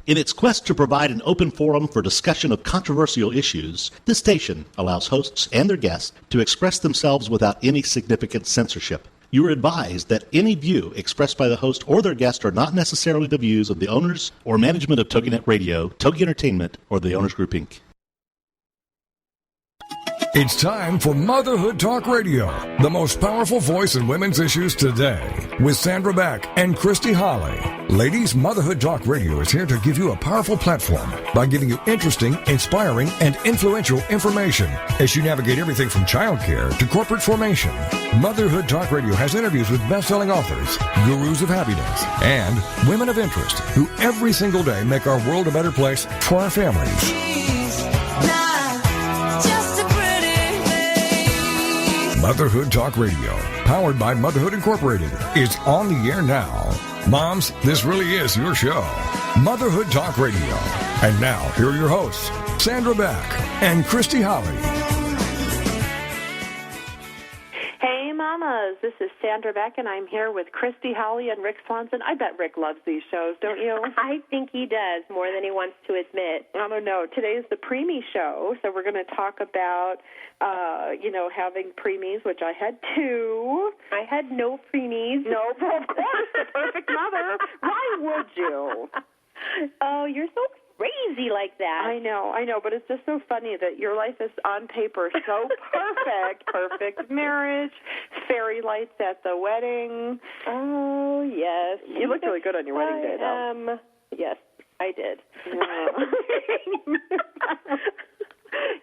In its quest to provide an open forum for discussion of controversial issues, this station allows hosts and their guests to express themselves without any significant censorship. You are advised that any view expressed by the host or their guest are not necessarily the views of the owners or management of TogiNet Radio, Togi Entertainment, or the Owners Group, Inc. It's time for Motherhood Talk Radio, the most powerful voice in women's issues today, with Sandra Beck and Christy Holly. Ladies, Motherhood Talk Radio is here to give you a powerful platform by giving you interesting, inspiring, and influential information as you navigate everything from childcare to corporate formation. Motherhood Talk Radio has interviews with best-selling authors, gurus of happiness, and women of interest who every single day make our world a better place for our families. Motherhood Talk Radio, powered by Motherhood Incorporated, is on the air now. Moms, this really is your show. Motherhood Talk Radio. And now, here are your hosts, Sandra Beck and Christy Holly. Hey, mamas, this is Sandra Beck, and I'm here with Christy Holly and Rick Swanson. I bet Rick loves these shows, don't you? I think he does, more than he wants to admit. I don't know. Today is the preemie show, so we're going to talk about having preemies, which I had two. I had no preemies. No, but of course, the perfect mother. Why would you? Oh, you're so crazy like that. I know, but it's just so funny that your life is on paper so perfect. Perfect marriage, fairy lights at the wedding. Oh, yes. You looked really good on your wedding day, though. Yes, I did.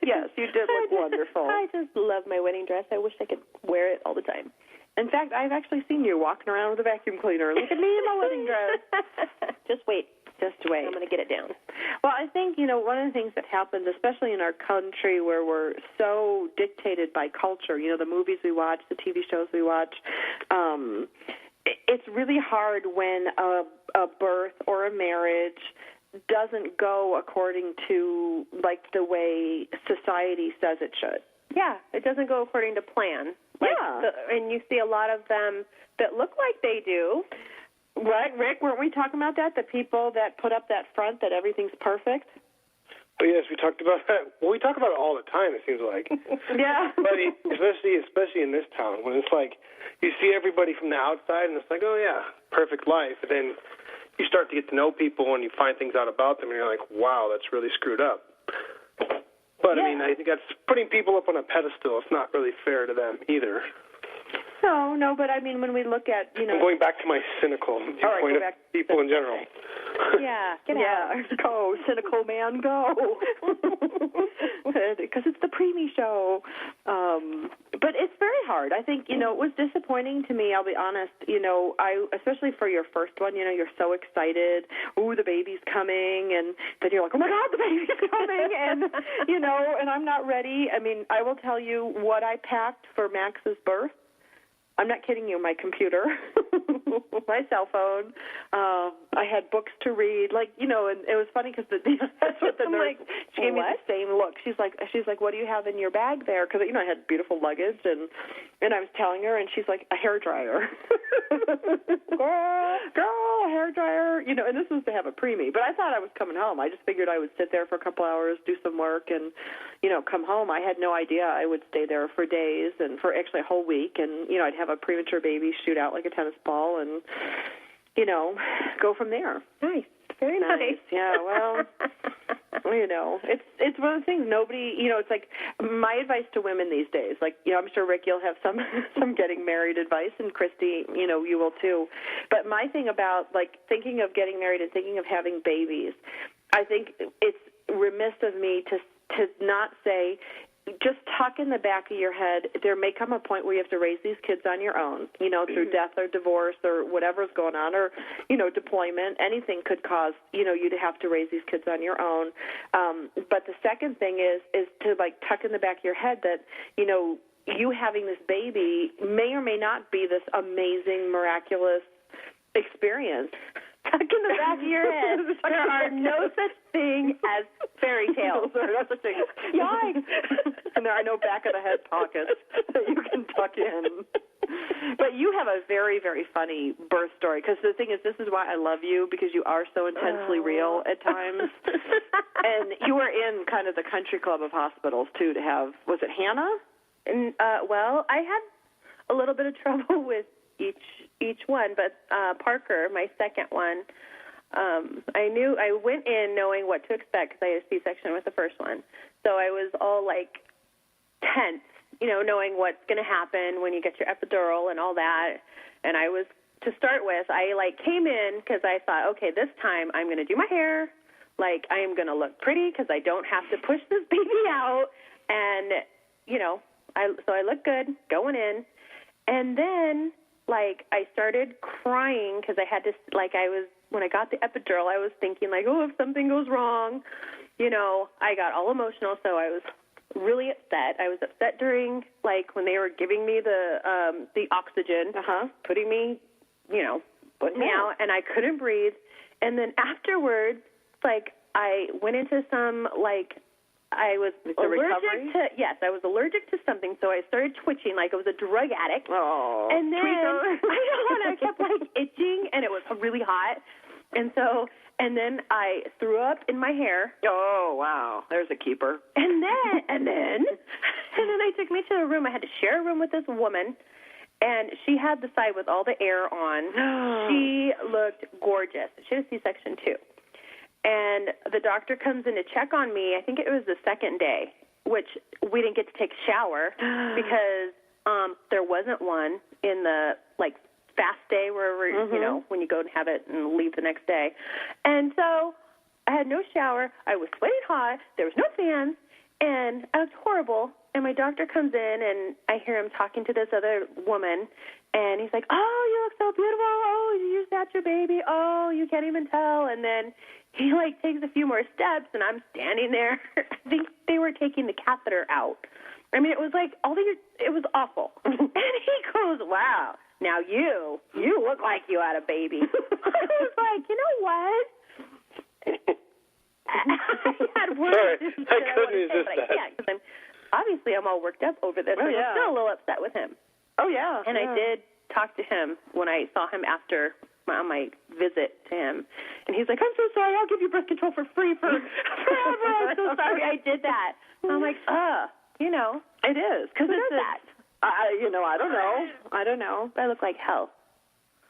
Yes, you did look wonderful. I just love my wedding dress. I wish I could wear it all the time. In fact, I've actually seen you walking around with a vacuum cleaner. Look at me in my wedding dress. Just wait. Just wait. I'm going to get it down. Well, I think, one of the things that happens, especially in our country where we're so dictated by culture, the movies we watch, the TV shows we watch, it's really hard when a birth or a marriage doesn't go according to, the way society says it should. Yeah, it doesn't go according to plan. And you see a lot of them that look like they do. Right, Rick, weren't we talking about that? The people that put up that front that everything's perfect? Oh, yes, we talked about that. Well, we talk about it all the time, it seems like. Yeah. But especially in this town, when it's like you see everybody from the outside, and it's like, oh, yeah, perfect life. And then you start to get to know people, and you find things out about them, and you're like, wow, that's really screwed up. But, yeah. I mean, I think that's putting people up on a pedestal. It's not really fair to them either. No, but I mean, when we look at, I'm going back to my cynical point of people in general. Yeah, get out. Go, cynical man, go. Because it's the preemie show. But it's very hard. I think, it was disappointing to me, I'll be honest. Especially for your first one, you're so excited. Ooh, the baby's coming. And then you're like, oh, my God, the baby's coming. And, and I'm not ready. I mean, I will tell you what I packed for Max's birth. I'm not kidding you, my computer, my cell phone. I had books to read, and it was funny because that's what the nurse, she gave me the same look. She's like, what do you have in your bag there? Because, I had beautiful luggage, and I was telling her, and she's like, a hairdryer. Girl, a hairdryer, and this was to have a preemie. But I thought I was coming home. I just figured I would sit there for a couple hours, do some work, and, come home. I had no idea I would stay there for days and for actually a whole week, and, I'd have a premature baby shoot out like a tennis ball and, go from there. Nice. Very nice. Yeah, well, it's one of the things nobody, it's like my advice to women these days, I'm sure, Rick, you'll have some getting married advice, and Christy, you will too. But my thing about, thinking of getting married and thinking of having babies, I think it's remiss of me to not say, just tuck in the back of your head, there may come a point where you have to raise these kids on your own, through death or divorce or whatever's going on, or, deployment. Anything could cause, you to have to raise these kids on your own. But the second thing is to, tuck in the back of your head that, you having this baby may or may not be this amazing, miraculous experience. Tuck in the back of your head. There are no such thing as fairy tales. There are no such thing. Yikes. And there are no back of the head pockets that you can tuck in. But you have a very, very funny birth story, because the thing is, this is why I love you, because you are so intensely real at times. And you were in kind of the country club of hospitals, too, to have, was it Hannah? And, well, I had a little bit of trouble with each one, but Parker, my second one, I went in knowing what to expect, because I had a C-section with the first one. So I was all, like, tense, knowing what's going to happen when you get your epidural and all that. And I was, to start with, I, like, came in because I thought, okay, this time I'm going to do my hair. Like, I am going to look pretty because I don't have to push this baby out. And, so I looked good going in. And then, like, I started crying because I had to, like, when I got the epidural, I was thinking, like, oh, if something goes wrong, I got all emotional, so I was really upset. I was upset during, like, when they were giving me the oxygen, putting me, putting me out, and I couldn't breathe. And then afterwards, like, I went into some, like, I was allergic to, yes, I was allergic to something, so I started twitching like I was a drug addict. Oh, and then, I kept, like, itching, and it was really hot. And then I threw up in my hair. Oh, wow. There's a keeper. And then they took me to a room. I had to share a room with this woman, and she had the side with all the air on. She looked gorgeous. She had a C-section, too. And the doctor comes in to check on me. I think it was the second day, which we didn't get to take a shower because there wasn't one in the, like, fast day wherever, when you go and have it and leave the next day. And so I had no shower. I was sweating hot. There was no fans. And I was horrible. And my doctor comes in, and I hear him talking to this other woman. And he's like, oh, you look so beautiful. Oh, you just had your baby. Oh, you can't even tell. And then he, like, takes a few more steps, and I'm standing there. I think they were taking the catheter out. I mean, it was like it was awful. And he goes, wow, now you look like you had a baby. I was like, you know what? I had words that I want to say, but I can't, because I'm all worked up over this. I'm still a little upset with him. Oh, yeah. And I did talk to him when I saw him after my visit to him. And he's like, I'm so sorry. I'll give you birth control for free forever. I'm so sorry I did that. I'm like, it is. Because it's that. I don't know. I look like hell.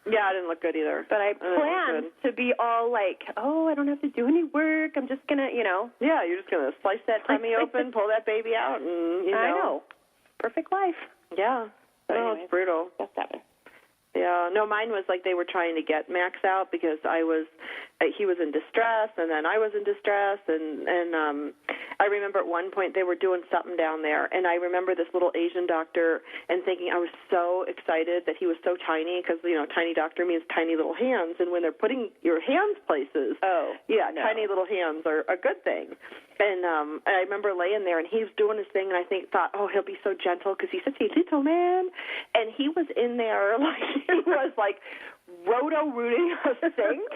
Yeah, I didn't look good either. But I planned to be all like, oh, I don't have to do any work. I'm just going to, Yeah, you're just going to slice that tummy open, pull that baby out, and, I know. Perfect life. Yeah. But anyway, it's brutal. That's that one. Yeah, no, mine was like they were trying to get Max out because he was in distress, and then I was in distress, and I remember at one point they were doing something down there, and I remember this little Asian doctor and thinking I was so excited that he was so tiny because, tiny doctor means tiny little hands, and when they're putting your hands places, tiny little hands are a good thing. And I remember laying there, and he was doing his thing, and I thought, oh, he'll be so gentle because he's such a little man. And he was in there like he was like roto-rooting a sink.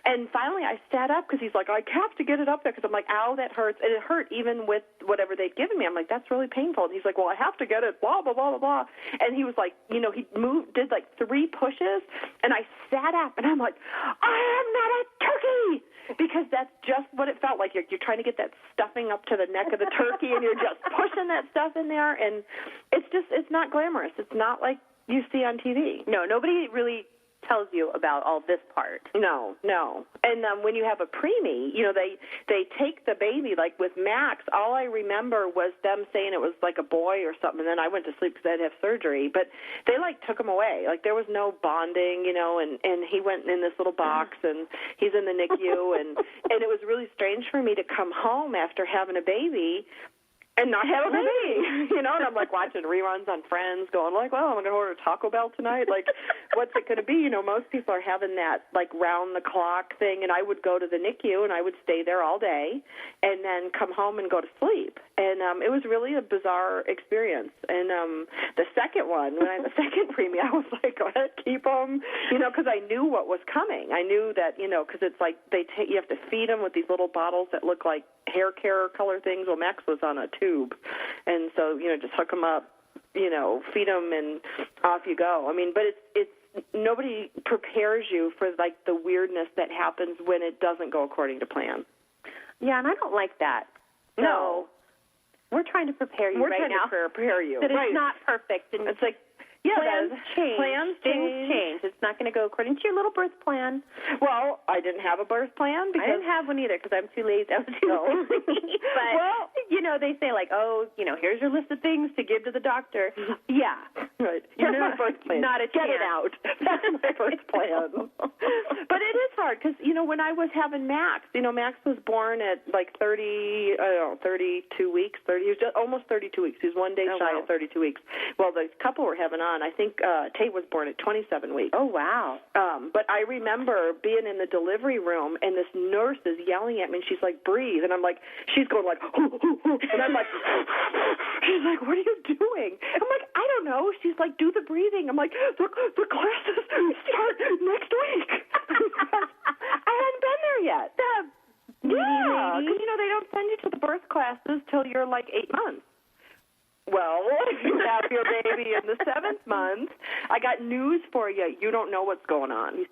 And finally I sat up because he's like, I have to get it up there because I'm like, ow, that hurts. And it hurt even with whatever they'd given me. I'm like, that's really painful. And he's like, well, I have to get it, blah, blah, blah, blah, blah. And he was like, he did like 3 pushes, and I sat up, and I'm like, I am not a turkey. Because that's just what it felt like. You're trying to get that stuffing up to the neck of the turkey, and you're just pushing that stuff in there, and it's not glamorous. It's not like you see on TV. No, nobody really tells you about all this part. No. And when you have a preemie, they take the baby. Like with Max, all I remember was them saying it was like a boy or something, and then I went to sleep because I had to have surgery. But they took him away. Like there was no bonding, and he went in this little box, and he's in the NICU, and it was really strange for me to come home after having a baby and not have a baby, and I'm like watching reruns on Friends going like, well, I'm going to order Taco Bell tonight. Like, what's it going to be? Most people are having that like round-the-clock thing, and I would go to the NICU, and I would stay there all day and then come home and go to sleep. And it was really a bizarre experience. And the second one, when I had the second preemie, I was like, go ahead, keep them, because I knew what was coming. I knew that, because it's like you have to feed them with these little bottles that look like hair care color things. Well, Max was on a tube, and so just hook them up feed them and off you go. I mean, but it's nobody prepares you for like the weirdness that happens when it doesn't go according to plan. Yeah, and I don't like that. No. We're trying to prepare you We're right now. trying to prepare you. That right. it's not perfect. And it's like, yeah, plans change. Things change. It's not going to go according to your little birth plan. Well, I didn't have a birth plan because I didn't have one either because I'm too lazy. I was too lazy. But, well, they say like, here's your list of things to give to the doctor. Yeah. Right. Here's my birth plan. Not a Get chance. it out. That's my birth plan. But it is hard because, when I was having Max, Max was born at like 32 weeks. He was just almost 32 weeks. He was one day shy of 32 weeks. Well, the couple were having on, I think Tait was born at 27 weeks. Oh, wow. But I remember being in the delivery room, and this nurse is yelling at me, and she's like, breathe. And I'm like, she's going like, and I'm like, she's like, what are you doing? I'm like, I don't know. She's like, do the breathing. I'm like, the classes start next week. I hadn't been there yet. Yeah, because, they don't send you to the birth classes till you're like 8 months. Well, if you have your baby in the 7th month, I got news for you. You don't know what's going on.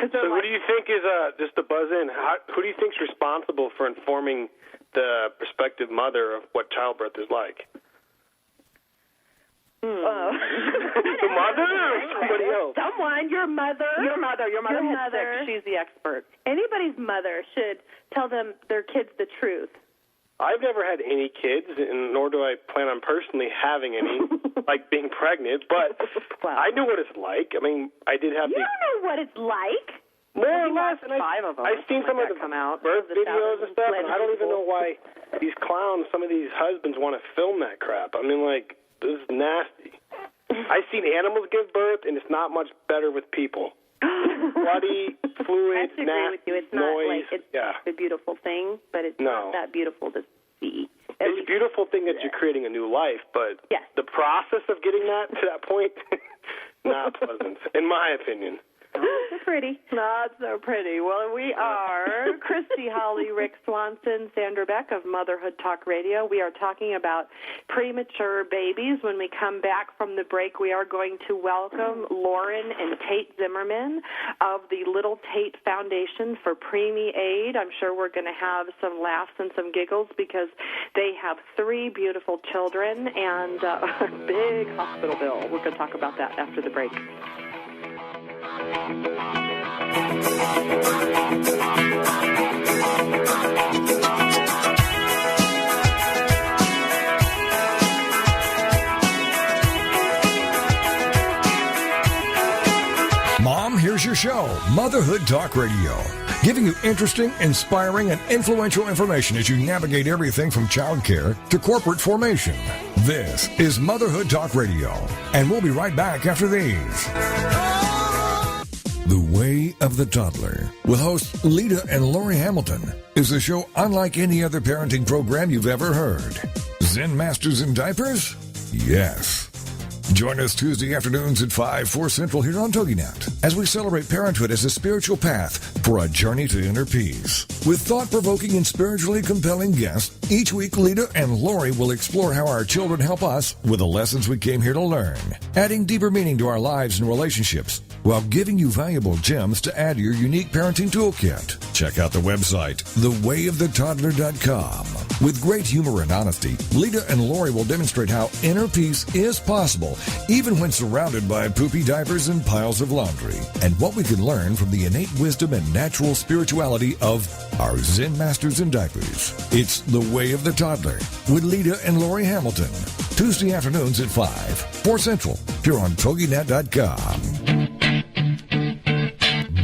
So who do you think is, just to buzz in, who do you think is responsible for informing the prospective mother of what childbirth is like? The mother or somebody else? Someone, your mother. Your mother had sex. She's the expert. Anybody's mother should tell their kids the truth. I've never had any kids, and nor do I plan on personally having any, like being pregnant, but wow. I know what it's like. I mean, I did have You don't know what it's like. More or less, and of them. I've seen some of the birth videos and stuff, and I don't even know why these clowns, some of these husbands want to film that crap. I mean, like, this is nasty. I've seen animals give birth, and it's not much better with people. Bloody, fluid, I agree with you. It's not noise. like it's a beautiful thing, but it's not that beautiful to see. It's a beautiful thing that you're creating a new life, but the process of getting that to that point, not pleasant, in my opinion. So pretty. Not so pretty. Well, we are Christy Holly, Rick Swanson, Sandra Beck of Motherhood Talk Radio. We are talking about premature babies. When we come back from the break, we are going to welcome Lauren and Tait Zimmerman of the Little Tait Foundation for Preemie Aid. I'm sure we're going to have some laughs and some giggles because they have 3 beautiful children and a big hospital bill. We're going to talk about that after the break. Mom, here's your show, Motherhood Talk Radio, giving you interesting, inspiring, and influential information as you navigate everything from childcare to corporate formation. This is Motherhood Talk Radio, and we'll be right back after these. The Way of the Toddler, with hosts Lita and Lori Hamilton, is a show unlike any other parenting program you've ever heard. Zen Masters in Diapers? Yes. Join us Tuesday afternoons at 5, 4 Central here on TogiNet as we celebrate parenthood as a spiritual path for a journey to inner peace. With thought-provoking and spiritually compelling guests, each week Lita and Lori will explore how our children help us with the lessons we came here to learn, adding deeper meaning to our lives and relationships while giving you valuable gems to add to your unique parenting toolkit. Check out the website, thewayofthetoddler.com. With great humor and honesty, Lita and Lori will demonstrate how inner peace is possible, even when surrounded by poopy diapers and piles of laundry, and what we can learn from the innate wisdom and natural spirituality of our Zen Masters in Diapers. It's The Way of the Toddler with Lita and Lori Hamilton. Tuesday afternoons at 5, 4 Central, here on TogiNet.com.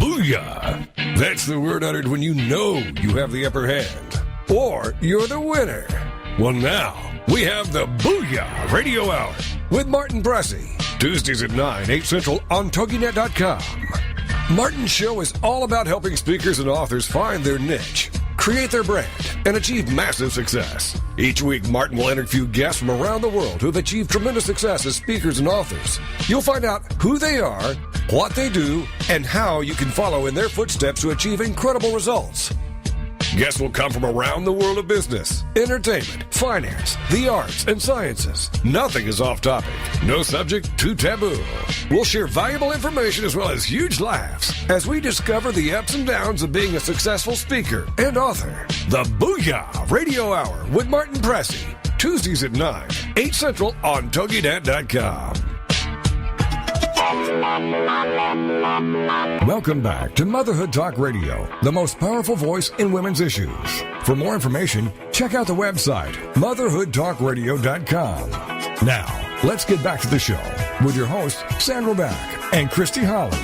Booyah! That's the word uttered when you know you have the upper hand, or you're the winner. Well, now, we have the Booyah Radio Hour with Martin Bressy. Tuesdays at 9, 8 Central on TogiNet.com. Martin's show is all about helping speakers and authors find their niche, create their brand, and achieve massive success. Each week, Martin will interview guests from around the world who have achieved tremendous success as speakers and authors. You'll find out who they are, what they do, and how you can follow in their footsteps to achieve incredible results. Guests will come from around the world of business, entertainment, finance, the arts, and sciences. Nothing is off topic. No subject too taboo. We'll share valuable information as well as huge laughs as we discover the ups and downs of being a successful speaker and author. The Booyah Radio Hour with Martin Pressey. Tuesdays at 9, 8 Central on TogiNet.com. Welcome back to Motherhood Talk Radio, the most powerful voice in women's issues. For more information, check out the website, motherhoodtalkradio.com. Now, let's get back to the show with your hosts, Sandra Beck and Christy Holly.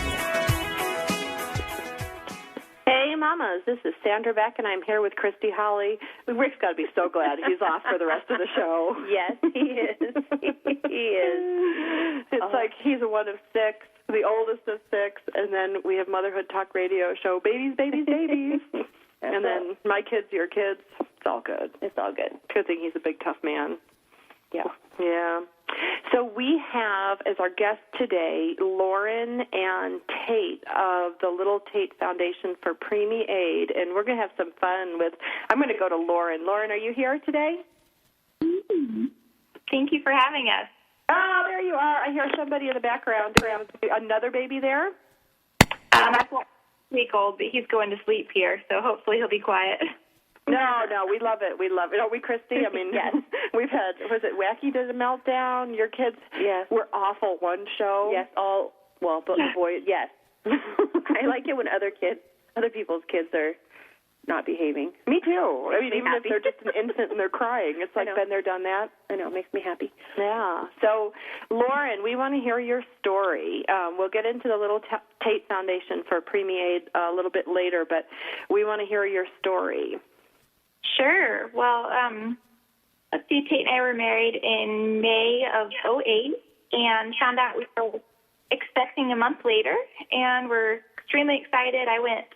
Hey, mamas, this is Sandra Beck, and I'm here with Christy Holly. Rick's got to be so glad he's off for the rest of the show. Yes, he is. He is. It's like he's one of 6, the oldest of 6, and then we have Motherhood Talk Radio show, babies, babies, babies. And then my kids, your kids. It's all good. It's all good. Good thing he's a big, tough man. Yeah. Yeah. So we have as our guest today Lauren and Tait of the Little Tait Foundation for Preemie Aid, and we're going to have some fun with, I'm going to go to Lauren. Lauren, are you here today? Thank you for having us. Oh, there you are. I hear somebody in the background. Another baby there? That's 1 week old, but he's going to sleep here, so hopefully he'll be quiet. No, we love it. We love it. Are we, Christy? I mean, Yes. We've had, was it Wacky did a meltdown? Your kids were awful one show. Yes, but boy, yes. I like it when other people's kids are not behaving. Me too. I mean, Makes me even happy. if they're just an infant and they're crying, it's like been there, done that. I know, it makes me happy. Yeah. So, Lauren, we want to hear your story. We'll get into the Little Tait Foundation for Preemie Aid a little bit later, but we want to hear your story. Sure. Well, let's see, Tait and I were married in May of 2008 and found out we were expecting a month later, and we're extremely excited. I went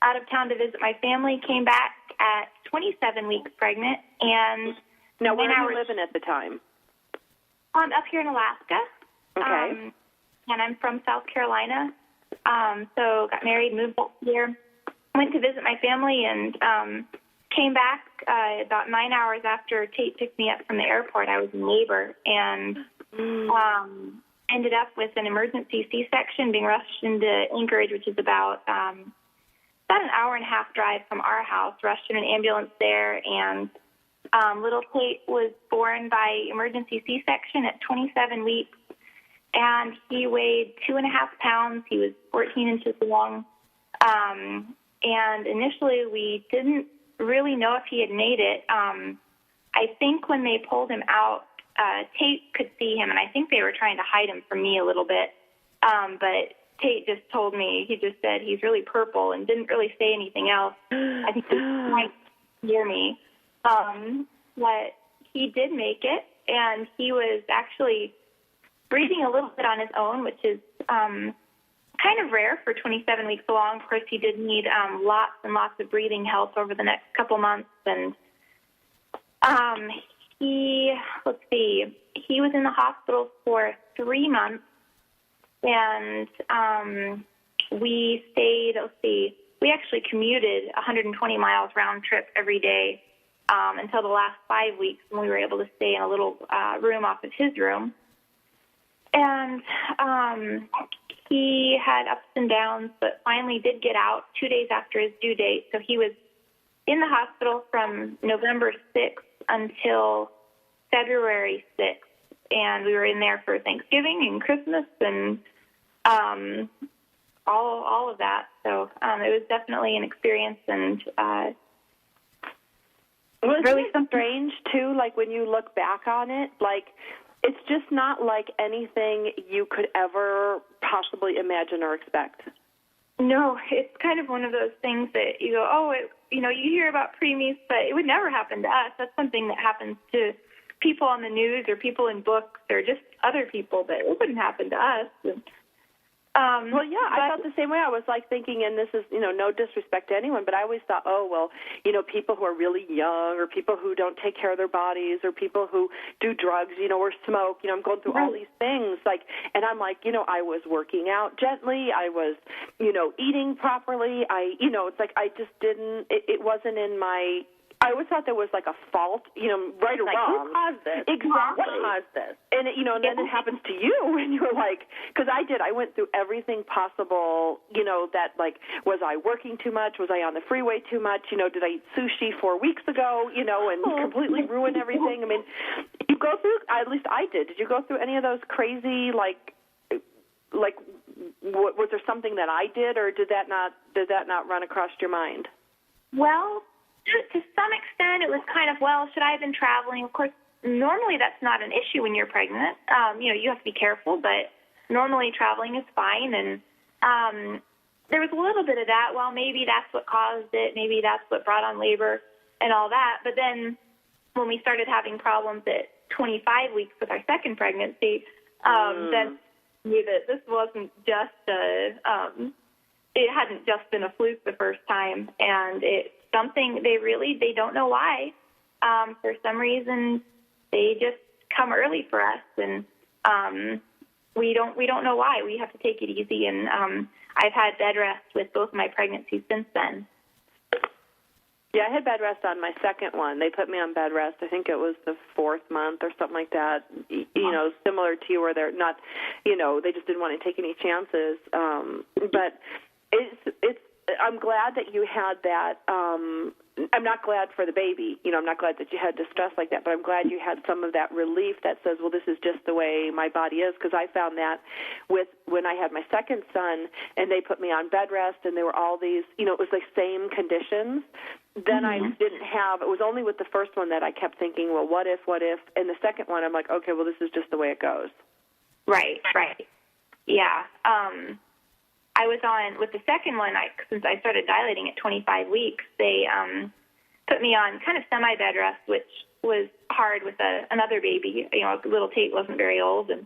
out of town to visit my family, came back at 27 weeks pregnant, and now where were you living at the time? I'm up here in Alaska. Okay. And I'm from South Carolina. So got married, moved back here, went to visit my family, and came back about 9 hours after Tait picked me up from the airport. I was in labor and ended up with an emergency C-section, being rushed into Anchorage, which is about an hour and a half drive from our house, rushed in an ambulance there, and little Tait was born by emergency C-section at 27 weeks, and he weighed 2.5 pounds. He was 14 inches long, and initially we didn't really know if he had made it. I think when they pulled him out, Tait could see him, and I think they were trying to hide him from me a little bit, but Tait just told me, he just said he's really purple and didn't really say anything else. I think he might hear me. But he did make it, and he was actually breathing a little bit on his own, which is kind of rare for 27 weeks along. Of course, he did need lots and lots of breathing help over the next couple months, and he was in the hospital for 3 months, and we stayed, we actually commuted 120 miles round trip every day until the last 5 weeks when we were able to stay in a little room off of his room. And he had ups and downs, but finally did get out 2 days after his due date. So he was in the hospital from November 6th until February 6th. And we were in there for Thanksgiving and Christmas and all of that. So it was definitely an experience, and was really strange too. Like when you look back on it, like it's just not like anything you could ever possibly imagine or expect. No, it's kind of one of those things that you go, you hear about preemies, but it would never happen to us. That's something that happens to people on the news or people in books or just other people, but it wouldn't happen to us. And, Well, yeah, I felt the same way. I was like thinking, and this is, no disrespect to anyone, but I always thought, people who are really young or people who don't take care of their bodies or people who do drugs, or smoke, I'm going through all these things. And I'm like, I was working out gently. I was, eating properly. It's like I just didn't, it wasn't in my, I always thought there was like a fault, right or wrong. Who caused this? Exactly. What caused this? And, and then it happens to you, and you're like, because I went through everything possible, that, like, was I working too much? Was I on the freeway too much? Did I eat sushi 4 weeks ago, and completely ruin everything? I mean, you go through, at least I did. Did you go through any of those crazy, was there something that I did, or did that not run across your mind? Well, to some extent, it was kind of, should I have been traveling? Of course, normally that's not an issue when you're pregnant. You have to be careful, but normally traveling is fine. And there was a little bit of that. Well, maybe that's what caused it. Maybe that's what brought on labor and all that. But then when we started having problems at 25 weeks with our second pregnancy, then we knew that this wasn't just it hadn't just been a fluke the first time, and it's something they don't know why. For some reason, they just come early for us, and we don't know why. We have to take it easy, and I've had bed rest with both my pregnancies since then. Yeah, I had bed rest on my second one. They put me on bed rest. I think it was the 4th month or something like that. Similar to you, where they're not, they just didn't want to take any chances. But it's. I'm glad that you had that. I'm not glad for the baby. I'm not glad that you had distress like that, but I'm glad you had some of that relief that says, well, this is just the way my body is, because I found that when I had my second son and they put me on bed rest and there were all these, it was the same conditions. Then I didn't have, it was only with the first one that I kept thinking, well, what if? And the second one, I'm like, okay, well, this is just the way it goes. Right. Yeah. I was on, with the second one, since I started dilating at 25 weeks, they put me on kind of semi-bed rest, which was hard with another baby. Little Tait wasn't very old. And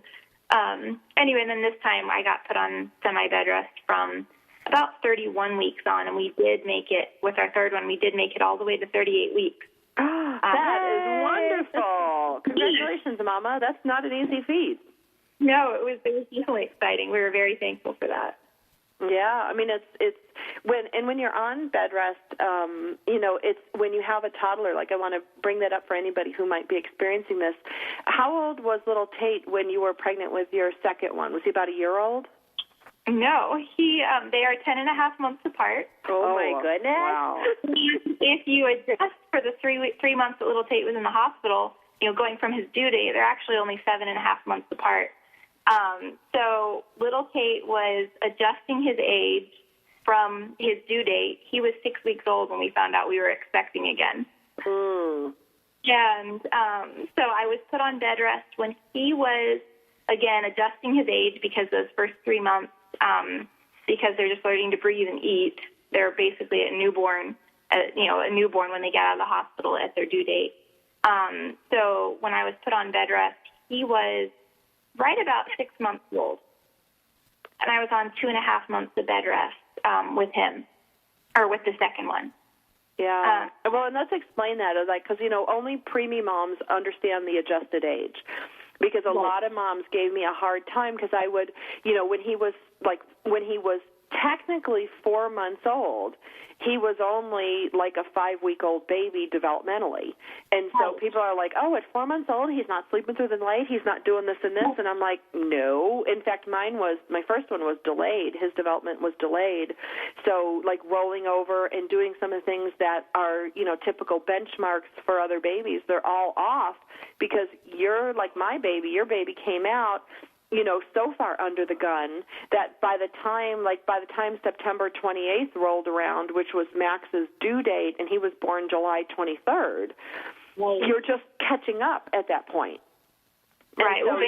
anyway, and then this time I got put on semi-bed rest from about 31 weeks on, and we did make it, with our third one, we did make it all the way to 38 weeks. That is wonderful. Congratulations, Mama. That's not an easy feat. No, it was definitely exciting. We were very thankful for that. Yeah, I mean it's when you're on bed rest, it's when you have a toddler. Like, I want to bring that up for anybody who might be experiencing this. How old was little Tait when you were pregnant with your second one? Was he about a year old? No, they are 10 and a half months apart. Oh my goodness! Wow. If you adjust for the 3 months that little Tait was in the hospital, going from his due date, they're actually only 7.5 months apart. So little Tait was adjusting his age from his due date. He was 6 weeks old when we found out we were expecting again. And so I was put on bed rest when he was, again, adjusting his age, because those first 3 months, because they're just learning to breathe and eat, they're basically a newborn when they get out of the hospital at their due date. So when I was put on bed rest, he was right about 6 months old, and I was on 2.5 months of bed rest with him, or with the second one. Yeah. Well, and let's explain that, because only preemie moms understand the adjusted age, because a lot of moms gave me a hard time, because I would, when he was technically 4 months old, he was only like a 5-week-old baby developmentally. And so people are like, oh, at 4 months old, he's not sleeping through the night, he's not doing this and this. And I'm like, no. In fact, my first one was delayed. His development was delayed. So, like, rolling over and doing some of the things that are, typical benchmarks for other babies, they're all off, because you're like my baby. Your baby came out so far under the gun that by the time September 28th rolled around, which was Max's due date, and he was born July 23rd, you're just catching up at that point. Right. So,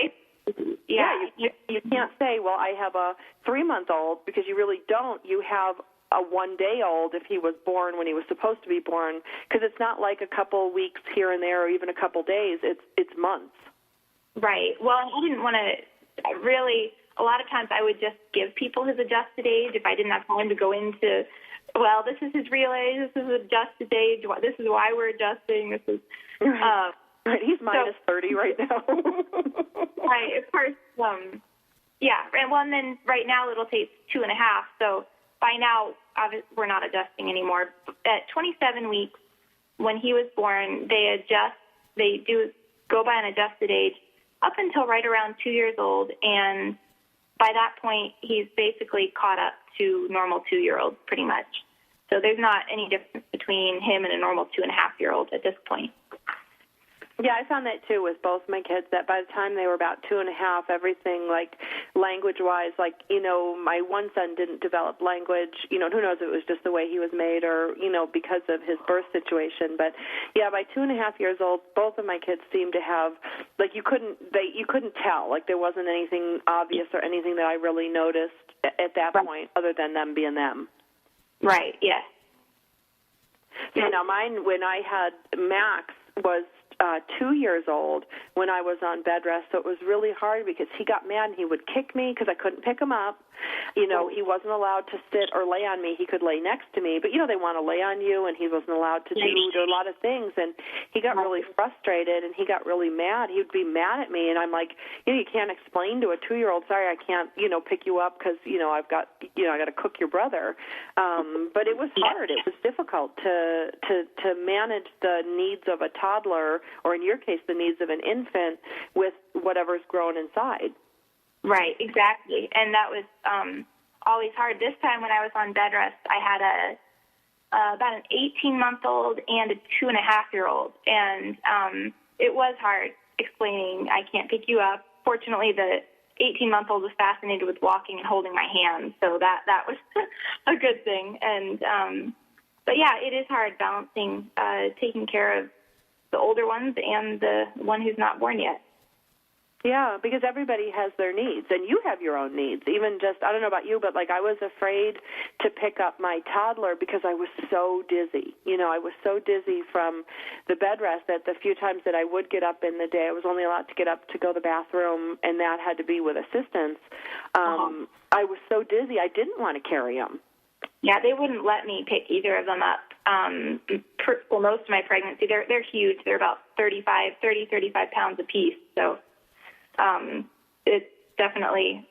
you can't say, well, I have a 3-month-old, because you really don't. You have a 1-day-old if he was born when he was supposed to be born, because it's not like a couple weeks here and there or even a couple days. It's months. Right. Well, I didn't want to a lot of times I would just give people his adjusted age if I didn't have time to go into, well, this is his real age, this is adjusted age, this is why we're adjusting, this is... Right, he's minus 30 right now. Right, of course. Yeah, and then right now Little Tate's 2.5, so by now we're not adjusting anymore. At 27 weeks, when he was born, they do go by an adjusted age up until right around 2 years old, and by that point he's basically caught up to normal 2-year-olds pretty much. So there's not any difference between him and a normal 2.5-year-old at this point. Yeah, I found that too with both my kids, that by the time they were about 2.5, everything like language-wise, like, my one son didn't develop language, who knows if it was just the way he was made or, because of his birth situation. But yeah, by 2.5 years old, both of my kids seemed to have, like, you couldn't tell, like there wasn't anything obvious or anything that I really noticed at that point other than them being them. Right, yes. Yeah, now mine, when I had Max, was 2 years old when I was on bed rest, so it was really hard because he got mad and he would kick me because I couldn't pick him up. He wasn't allowed to sit or lay on me. He could lay next to me, but, they want to lay on you, and he wasn't allowed to do a lot of things. And he got really frustrated, and he got really mad. He would be mad at me, and I'm like, you can't explain to a 2-year-old, sorry, I can't, pick you up because, I've got, I got to cook your brother. But it was hard. It was difficult to manage the needs of a toddler, or in your case, the needs of an infant with whatever's growing inside. Right, exactly. And that was always hard. This time when I was on bed rest, I had about an 18-month-old and a 2.5-year-old. And it was hard explaining, I can't pick you up. Fortunately, the 18-month-old was fascinated with walking and holding my hand, so that was a good thing. And but yeah, it is hard balancing taking care of the older ones and the one who's not born yet. Yeah, because everybody has their needs, and you have your own needs. Even just, I don't know about you, but like I was afraid to pick up my toddler because I was so dizzy. I was so dizzy from the bed rest that the few times that I would get up in the day, I was only allowed to get up to go to the bathroom, and that had to be with assistance. I was so dizzy, I didn't want to carry him. Yeah, they wouldn't let me pick either of them up. For most of my pregnancy, they're huge. They're about 35 pounds apiece, so... it's definitely,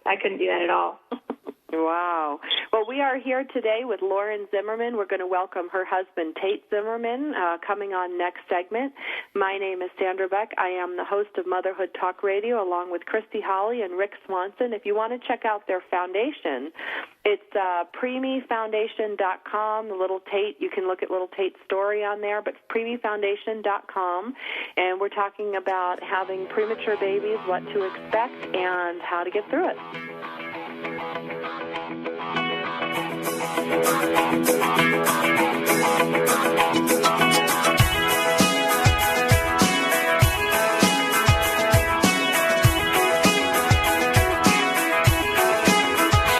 I couldn't do that at all. Wow. Well, we are here today with Lauren Zimmerman. We're going to welcome her husband, Tait Zimmerman, coming on next segment. My name is Sandra Beck. I am the host of Motherhood Talk Radio, along with Christy Holly and Rick Swanson. If you want to check out their foundation, it's preemiefoundation.com. The Little Tait, you can look at Little Tait's story on there, but preemiefoundation.com. And we're talking about having premature babies, what to expect, and how to get through it.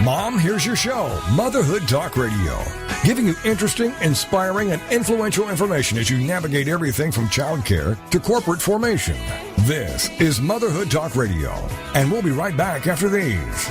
Mom, here's your show, Motherhood Talk Radio, giving you interesting, inspiring, and influential information as you navigate everything from childcare to corporate formation. This is Motherhood Talk Radio, and we'll be right back after these.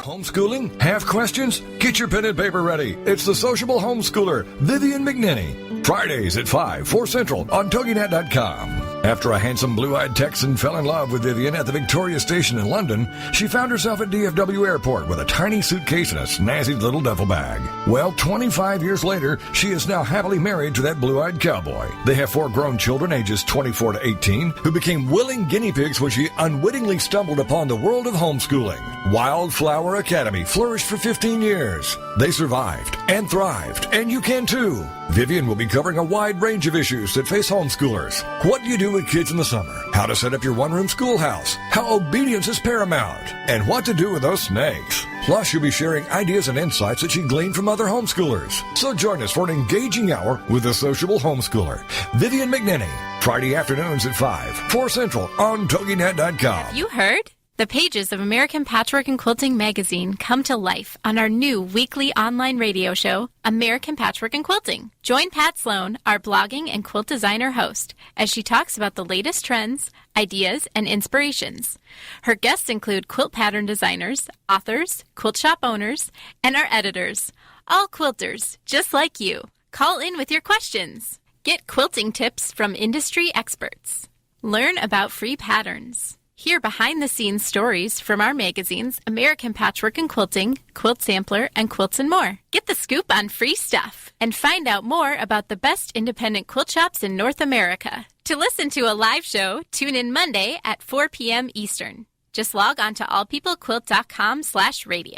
Homeschooling? Have questions? Get your pen and paper ready. It's the sociable homeschooler, Vivian McNinney. Fridays at 5, 4 Central on TogiNet.com. After a handsome blue-eyed Texan fell in love with Vivian at the Victoria Station in London, she found herself at DFW Airport with a tiny suitcase and a snazzy little duffel bag. Well, 25 years later, she is now happily married to that blue-eyed cowboy. They have 4 grown children ages 24 to 18 who became willing guinea pigs when she unwittingly stumbled upon the world of homeschooling. Wildflower Academy flourished for 15 years. They survived and thrived, and you can too. Vivian will be covering a wide range of issues that face homeschoolers. What do you do with kids in the summer? How to set up your one-room schoolhouse? How obedience is paramount? And what to do with those snakes? Plus, you'll be sharing ideas and insights that she gleaned from other homeschoolers. So join us for an engaging hour with the sociable homeschooler, Vivian McNinney. Friday afternoons at 5, 4 Central on TogiNet.com. Have you heard? The pages of American Patchwork and Quilting magazine come to life on our new weekly online radio show, American Patchwork and Quilting. Join Pat Sloan, our blogging and quilt designer host, as she talks about the latest trends, ideas, and inspirations. Her guests include quilt pattern designers, authors, quilt shop owners, and our editors, all quilters, just like you. Call in with your questions. Get quilting tips from industry experts. Learn about free patterns. Hear behind-the-scenes stories from our magazines, American Patchwork and Quilting, Quilt Sampler, and Quilts and More. Get the scoop on free stuff and find out more about the best independent quilt shops in North America. To listen to a live show, tune in Monday at 4 p.m. Eastern. Just log on to allpeoplequilt.com/radio.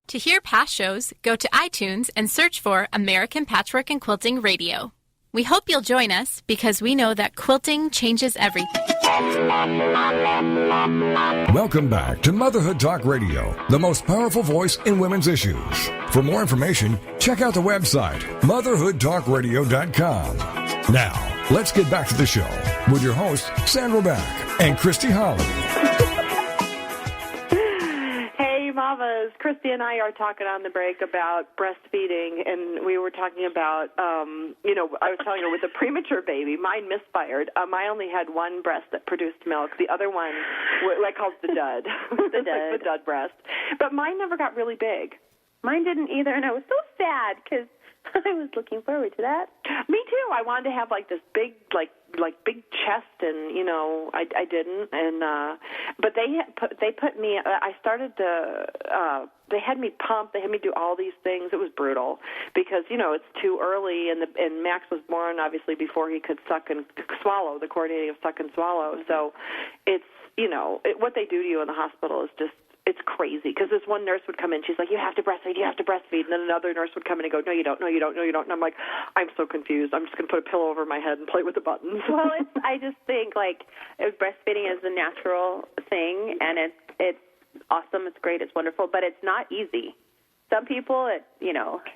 To hear past shows, go to iTunes and search for American Patchwork and Quilting Radio. We hope you'll join us because we know that quilting changes everything. Welcome back to Motherhood Talk Radio, the most powerful voice in women's issues. For more information, check out the website, motherhoodtalkradio.com. Now, let's get back to the show with your hosts, Sandra Beck and Christy Holly. Hey, mamas. Christy and I are talking on the break about breastfeeding, and we were talking about, I was telling her with a premature baby, mine misfired. I only had one breast that produced milk. The other one, I call it the dud. The dud breast. But mine never got really big. Mine didn't either, and I was so sad because I was looking forward to that. Me too. I wanted to have this big, big chest, and I didn't. And but they put me. I started to. They had me pump. They had me do all these things. It was brutal because it's too early, and Max was born obviously before he could suck and swallow. The coordinating of suck and swallow. So it's what they do to you in the hospital is just. It's crazy because this one nurse would come in. She's like, you have to breastfeed. And then another nurse would come in and go, no, you don't. And I'm like, I'm so confused. I'm just going to put a pillow over my head and play with the buttons. Well, I just think breastfeeding is a natural thing, and it's awesome. It's great. It's wonderful, but it's not easy. Some people, it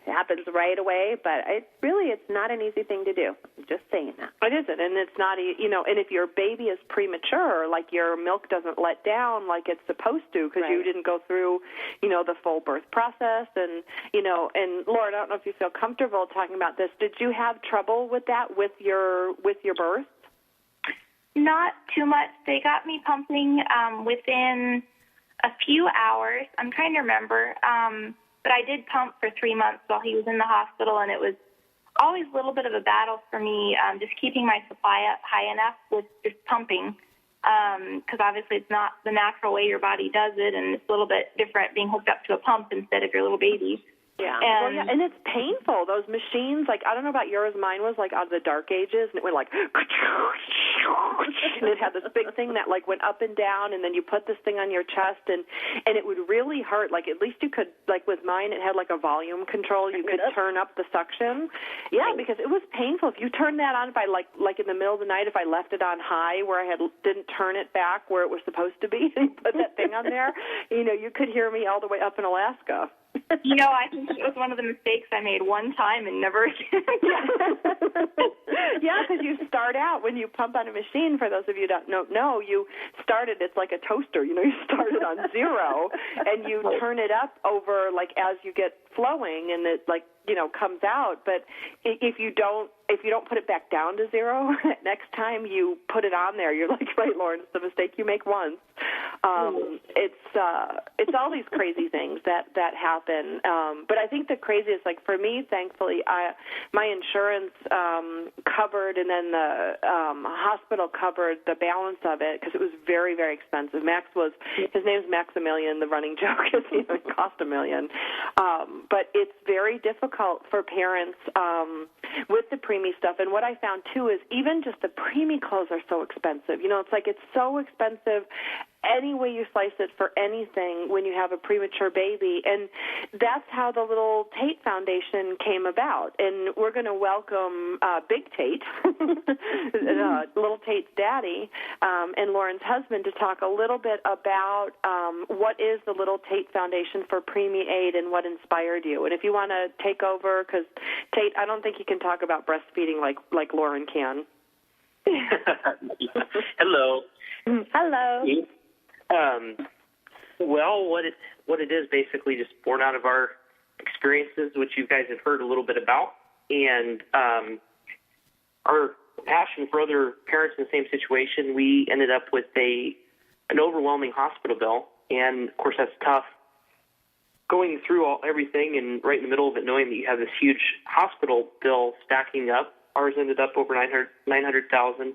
happens right away, but it's not an easy thing to do. I'm just saying that. It isn't, and it's not, and if your baby is premature, your milk doesn't let down like it's supposed to because you didn't go through, the full birth process, and Lauren, I don't know if you feel comfortable talking about this. Did you have trouble with that with your birth? Not too much. They got me pumping within a few hours. I'm trying to remember. But I did pump for 3 months while he was in the hospital, and it was always a little bit of a battle for me, just keeping my supply up high enough with just pumping, because obviously it's not the natural way your body does it, and it's a little bit different being hooked up to a pump instead of your little baby. Yeah. And it's painful. Those machines, I don't know about yours, mine was out of the dark ages, and it went and it had this big thing that went up and down, and then you put this thing on your chest, and it would really hurt. At least you could, with mine, it had a volume control. You could turn up the suction. Yeah, because it was painful. If you turned that on, if I in the middle of the night, if I left it on high where I didn't turn it back where it was supposed to be and put that thing on there, you could hear me all the way up in Alaska. I think it was one of the mistakes I made one time and never again. Yeah, because you start out when you pump on a machine, for those of you that don't know, you started, it's like a toaster, you started on 0 and you turn it up over as you get flowing and it comes out. But if you don't put it back down to 0, next time you put it on there, you're right, Lauren, it's the mistake you make once. It's all these crazy things that happen. But I think the craziest, for me, thankfully, my insurance covered, and then the hospital covered the balance of it because it was very, very expensive. His name's Maximilian. The running joke is it cost $1 million. But it's very difficult for parents with the preemie stuff. And what I found too is even just the preemie clothes are so expensive. It's so expensive any way you slice it for anything when you have a premature baby. And that's how the Little Tait Foundation came about. And we're going to welcome Big Tait, Little Tait's daddy, and Lauren's husband to talk a little bit about what is the Little Tait Foundation for Preemie Aid and what inspired you. And if you want to take over, because Tait, I don't think you can talk about breastfeeding like Lauren can. Hello. Hello. Well, what it is basically just born out of our experiences, which you guys have heard a little bit about, and our passion for other parents in the same situation. We ended up with an overwhelming hospital bill, and of course that's tough. Going through everything and right in the middle of it, knowing that you have this huge hospital bill stacking up. Ours ended up over $900,000.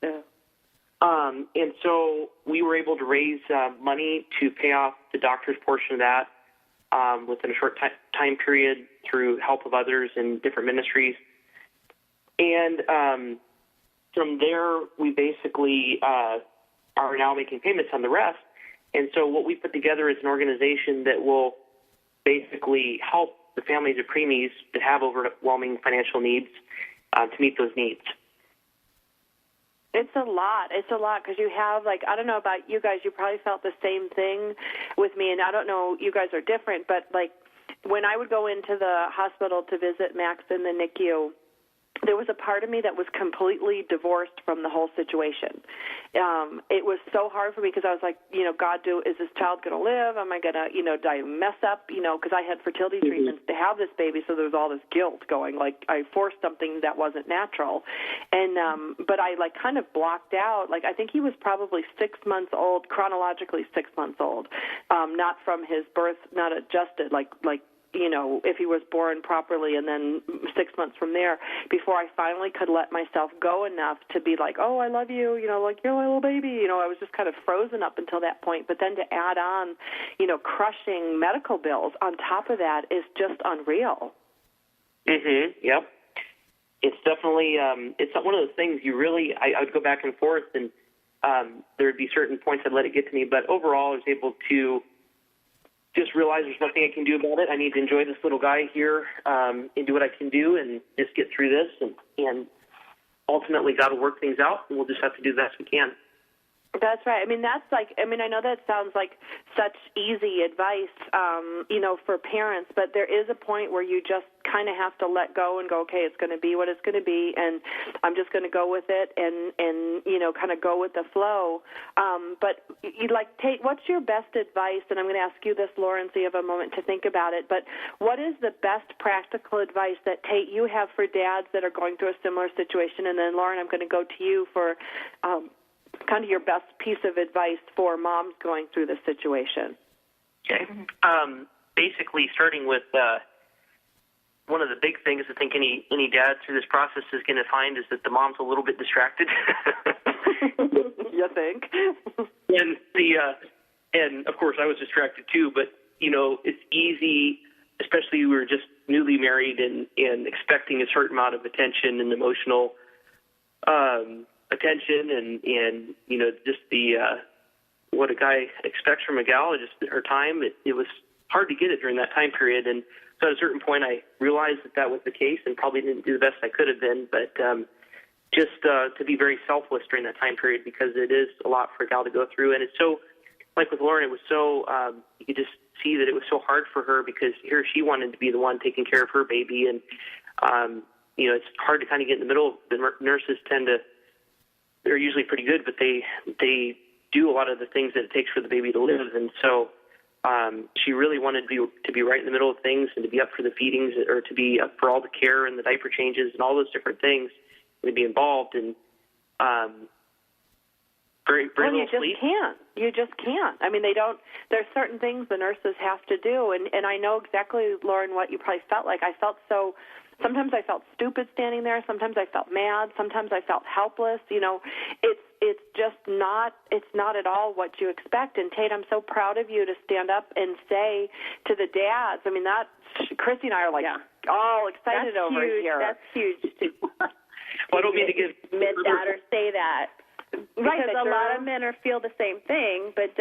Yeah. And so we were able to raise money to pay off the doctor's portion of that within a short time period through help of others in different ministries. And from there, we basically are now making payments on the rest. And so what we put together is an organization that will basically help the families of preemies that have overwhelming financial needs to meet those needs. It's a lot. It's a lot because you have, like, I don't know about you guys, you probably felt the same thing with me, and I don't know, you guys are different, but, like, when I would go into the hospital to visit Max in the NICU, there was a part of me that was completely divorced from the whole situation. It was so hard for me because I was like, God, is this child going to live? Am I going to, did I mess up? Because I had fertility treatments to have this baby, so there was all this guilt going. Like, I forced something that wasn't natural. And, but I, like, kind of blocked out. Like, I think he was probably 6 months old, chronologically 6 months old, not from his birth, not adjusted, like, if he was born properly, and then 6 months from there, before I finally could let myself go enough to be like, oh, I love you, like you're my little baby. I was just kind of frozen up until that point. But then to add on, crushing medical bills on top of that is just unreal. Mm-hmm. Yep. It's definitely, it's one of those things you really, I would go back and forth, and there would be certain points I'd let it get to me. But overall, I was able to just realize there's nothing I can do about it. I need to enjoy this little guy here and do what I can do and just get through this. And ultimately, God will work things out, and we'll just have to do the best we can. That's right. I know that sounds like such easy advice, for parents, but there is a point where you just kind of have to let go and go, okay, it's going to be what it's going to be, and I'm just going to go with it and kind of go with the flow. But, Tait, what's your best advice? And I'm going to ask you this, Lauren, so you have a moment to think about it. But what is the best practical advice that, Tait, you have for dads that are going through a similar situation? And then, Lauren, I'm going to go to you for kind of your best piece of advice for moms going through this situation. Okay. Basically, starting with one of the big things I think any dad through this process is going to find is that the mom's a little bit distracted. You think? And of course I was distracted too, but it's easy, especially we were just newly married and expecting a certain amount of attention and emotional attention and just the what a guy expects from a gal, just her time. It was hard to get it during that time period, and so at a certain point I realized that was the case and probably didn't do the best I could have been, but just to be very selfless during that time period, because it is a lot for a gal to go through. And it's so, like with Lauren, it was so, you could just see that it was so hard for her because here she wanted to be the one taking care of her baby. And, it's hard to kind of get in the middle. The nurses they're usually pretty good, but they do a lot of the things that it takes for the baby to live. And so she really wanted to be right in the middle of things and to be up for the feedings or to be up for all the care and the diaper changes and all those different things. To be involved and very little sleep. You just can't. I mean, there's certain things the nurses have to do, and I know exactly, Lauren, what you probably felt like. Sometimes I felt stupid standing there. Sometimes I felt mad. Sometimes I felt helpless. It's just not at all what you expect. And Tait, I'm so proud of you to stand up and say to the dads. I mean, Christy and I are like all excited That's over huge. here. That's huge. Well, I don't mean to give admit that or say that. Right, because a lot of men feel the same thing, but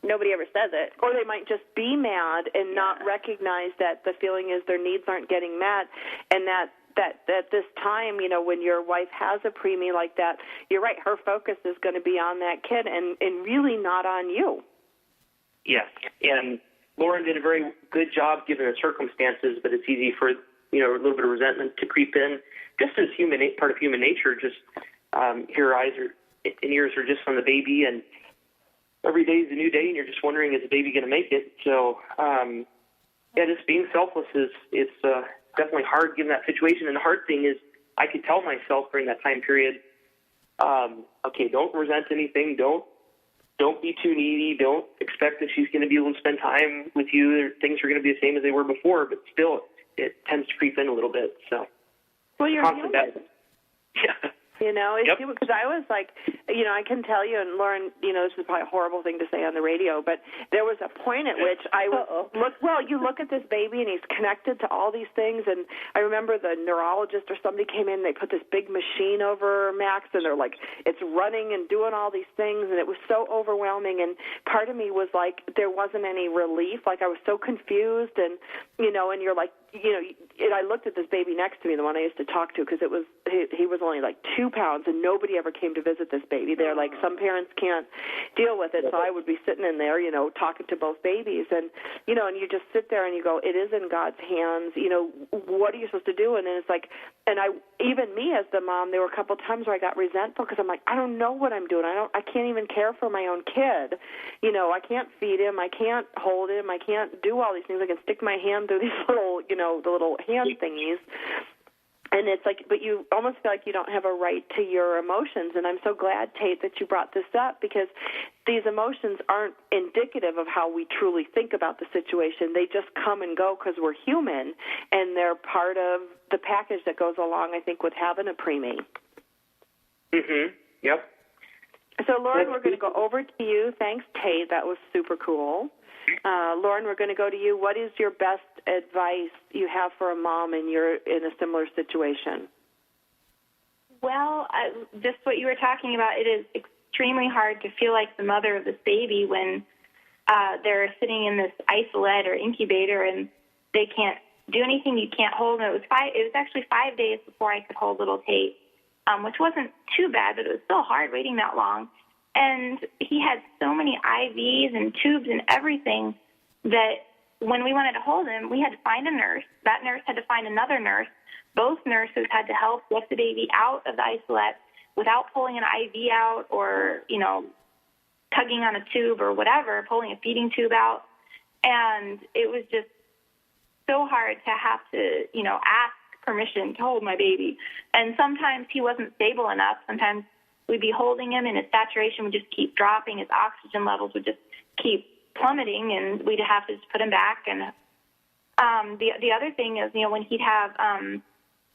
nobody ever says it. Or they might just be mad and not recognize that the feeling is their needs aren't getting met, and that at this time, when your wife has a preemie like that, you're right, her focus is going to be on that kid and really not on you. Yes, and Lauren did a very good job given the circumstances, but it's easy for, a little bit of resentment to creep in, just as part of human nature, just her eyes and ears are just on the baby, and every day is a new day, and you're just wondering, is the baby going to make it? So, just being selfless is definitely hard given that situation. And the hard thing is I could tell myself during that time period, okay, don't resent anything. Don't be too needy. Don't expect that she's going to be able to spend time with you. Things are going to be the same as they were before, but still it tends to creep in a little bit. So, well, you're human. Yeah. You know, Yep. because I was like, you know, I can tell you, and Lauren, you know, this is probably a horrible thing to say on the radio, but there was a point at which I was, you look at this baby and he's connected to all these things, and I remember the neurologist or somebody came in, they put this big machine over Max, and they're like, it's running and doing all these things, and it was so overwhelming, and part of me was like, there wasn't any relief, like I was so confused, and, you know, and you're like, you know, and I looked at this baby next to me, the one I used to talk to, because he was only like 2 pounds, and nobody ever came to visit this baby. They're like, some parents can't deal with it, so I would be sitting in there, you know, talking to both babies, and, you know, and you just sit there and you go, it is in God's hands, you know, what are you supposed to do? And then it's like, and even me as the mom, there were a couple of times where I got resentful because I'm like, I don't know what I'm doing. I can't even care for my own kid. You know, I can't feed him. I can't hold him. I can't do all these things. I can stick my hand through these little, you know, the little hand thingies. And it's like, but you almost feel like you don't have a right to your emotions. And I'm so glad, Tait, that you brought this up, because these emotions aren't indicative of how we truly think about the situation. They just come and go because we're human, and they're part of the package that goes along, I think, with having a preemie. Mm-hmm. Yep. So, Lauren, we're going to go over to you. Thanks, Tait. That was super cool. Lauren, we're going to go to you. What is your best advice you have for a mom and you're in a similar situation? Well, just what you were talking about, it is extremely hard to feel like the mother of this baby when they're sitting in this isolate or incubator and they can't do anything. You can't hold them. It was actually 5 days before I could hold little Tait, which wasn't too bad, but it was still hard waiting that long. And he had so many IVs and tubes and everything that when we wanted to hold him, we had to find a nurse. That nurse had to find another nurse. Both nurses had to help get the baby out of the isolate without pulling an IV out or, you know, tugging on a tube or whatever, pulling a feeding tube out. And it was just so hard to have to, you know, ask permission to hold my baby. And sometimes he wasn't stable enough. Sometimes we'd be holding him and his saturation would just keep dropping. His oxygen levels would just keep plummeting, and we'd have to just put him back. And the other thing is, you know, when he'd have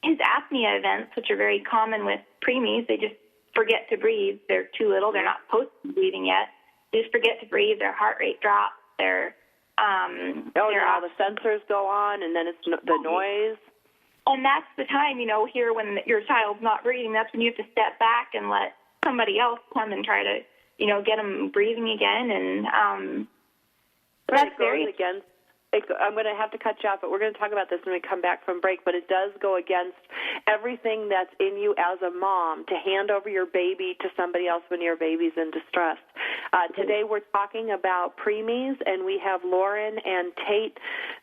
his apnea events, which are very common with preemies, they just forget to breathe. They're too little. They're not supposed to be breathing yet. They just forget to breathe. Their heart rate drops. All the sensors go on, and then it's the noise. And that's the time, you know, here when your child's not breathing, that's when you have to step back and let somebody else come and try to, you know, get them breathing again. And that's very against. I'm going to have to cut you off, but we're going to talk about this when we come back from break. But it does go against everything that's in you as a mom to hand over your baby to somebody else when your baby's in distress. Today we're talking about preemies, and we have Lauren and Tait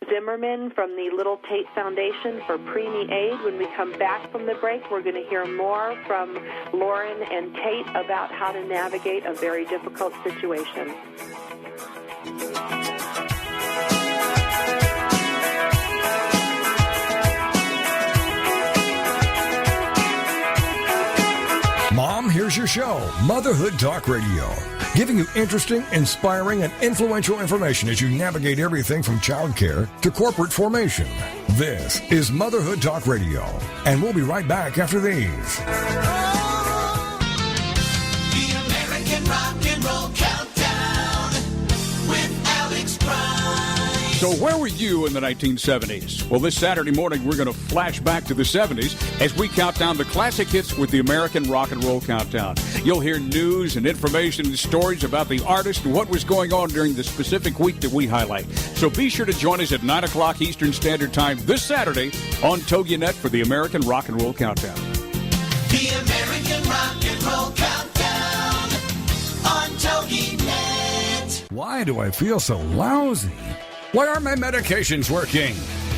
Zimmerman from the Little Tait Foundation for Preemie Aid. When we come back from the break, we're going to hear more from Lauren and Tait about how to navigate a very difficult situation. Mom, here's your show, Motherhood Talk Radio, giving you interesting, inspiring, and influential information as you navigate everything from childcare to corporate formation. This is Motherhood Talk Radio, and we'll be right back after these. The American Rock and Roll Countdown with Alex Price. So where were you in the 1970s? Well, this Saturday morning, we're going to flash back to the 70s as we count down the classic hits with the American Rock and Roll Countdown. You'll hear news and information and stories about the artist and what was going on during the specific week that we highlight. So be sure to join us at 9 o'clock Eastern Standard Time this Saturday on TogiNet for the American Rock and Roll Countdown. The American Rock and Roll Countdown on TogiNet. Why do I feel so lousy? Why aren't my medications working?